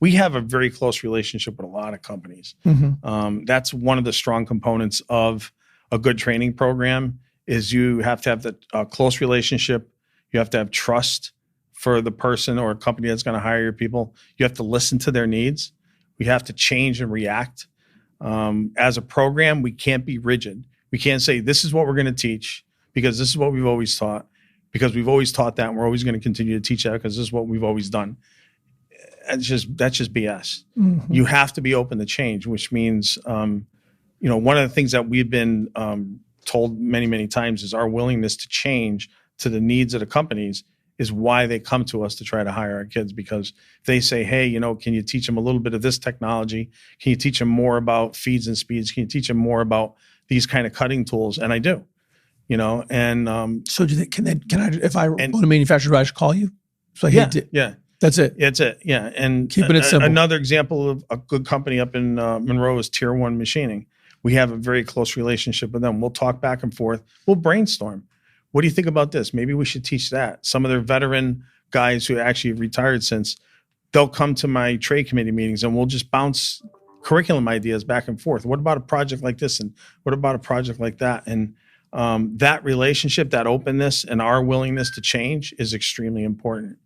we have a very close relationship with a lot of companies. That's one of the strong components of a good training program is you have to have a close relationship. You have to have trust for the person or a company that's going to hire your people. You have to listen to their needs. We have to change and react. As a program, we can't be rigid. We can't say, this is what we're going to teach because this is what we've always taught, because we've always taught that and we're always going to continue to teach that because this is what we've always done. That's just BS. You have to be open to change, which means, one of the things that we've been told many, many times is our willingness to change to the needs of the companies is why they come to us to try to hire our kids, because they say, hey, can you teach them a little bit of this technology? Can you teach them more about feeds and speeds? Can you teach them more about these kind of cutting tools? And I do, and so do they, can I, if I want to manufacture, I should call you? So yeah. That's it. That's it. Yeah. And keeping it simple. Another example of a good company up in Monroe is Tier 1 Machining. We have a very close relationship with them. We'll talk back and forth. We'll brainstorm. What do you think about this? Maybe we should teach that. Some of their veteran guys who actually have retired since, they'll come to my trade committee meetings and we'll just bounce curriculum ideas back and forth. What about a project like this? And what about a project like that? And that relationship, that openness and our willingness to change is extremely important.